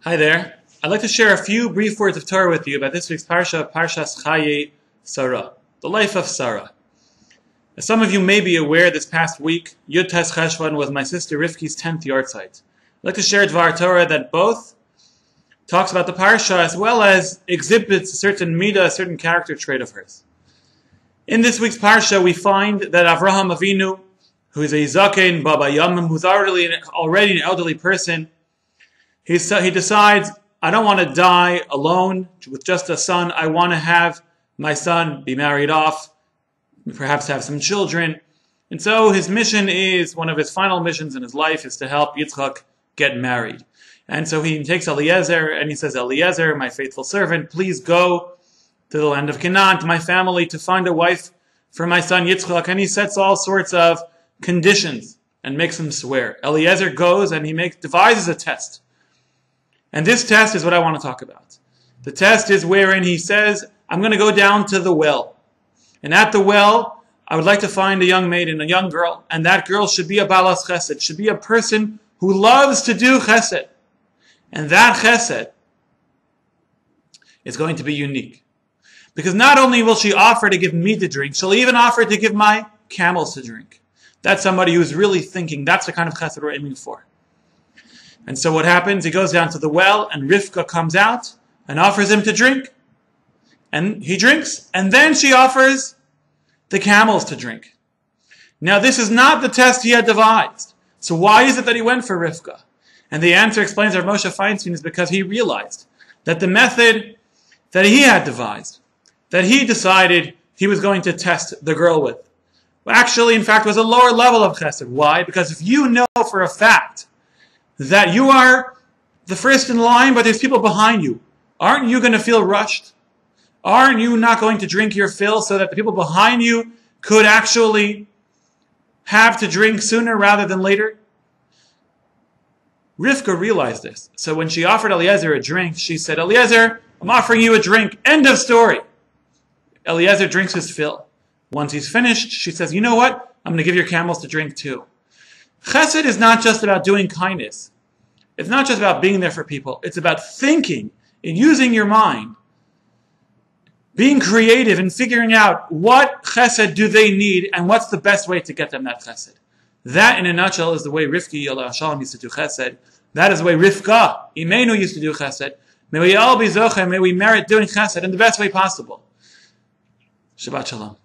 Hi there. I'd like to share a few brief words of Torah with you about this week's Parshat, Parshat Chayei, Sarah, the life of Sarah. As some of you may be aware, this past week, Yud Tes Cheshvan was my sister Rivki's 10th yahrzeit. I'd like to share Dvar Torah that both talks about the Parsha as well as exhibits a certain midah, a certain character trait of hers. In this week's Parsha, we find that Avraham Avinu, who is a Zaken Baba Yamim, who's already an elderly person, he decides, I don't want to die alone with just a son. I want to have my son be married off, perhaps have some children. And so his mission is, one of his final missions in his life is to help Yitzchak get married. And so he takes Eliezer and he says, Eliezer, my faithful servant, please go to the land of Canaan, to my family, to find a wife for my son Yitzchak. And he sets all sorts of conditions and makes him swear. Eliezer goes and he devises a test. And this test is what I want to talk about. The test is wherein he says, I'm going to go down to the well. And at the well, I would like to find a young maiden, a young girl. And that girl should be a balas chesed, should be a person who loves to do chesed. And that chesed is going to be unique. Because not only will she offer to give me to drink, she'll even offer to give my camels to drink. That's somebody who's really thinking, that's the kind of chesed we're aiming for. And so what happens? He goes down to the well, and Rivka comes out and offers him to drink. And he drinks, and then she offers the camels to drink. Now this is not the test he had devised. So why is it that he went for Rivka? And the answer, explains Rav Moshe Feinstein, is because he realized that the method that he had devised, that he decided he was going to test the girl with, actually, in fact, was a lower level of chesed. Why? Because if you know for a fact that you are the first in line, but there's people behind you, aren't you going to feel rushed? Aren't you not going to drink your fill so that the people behind you could actually have to drink sooner rather than later? Rivka realized this. So when she offered Eliezer a drink, she said, Eliezer, I'm offering you a drink. End of story. Eliezer drinks his fill. Once he's finished, she says, you know what? I'm going to give your camels to drink too. Chesed is not just about doing kindness. It's not just about being there for people. It's about thinking and using your mind, being creative and figuring out what chesed do they need and what's the best way to get them that chesed. That, in a nutshell, is the way Rivki Shalom used to do chesed. That is the way Rivka Imenu used to do chesed. May we all be zoche, may we merit doing chesed in the best way possible. Shabbat Shalom.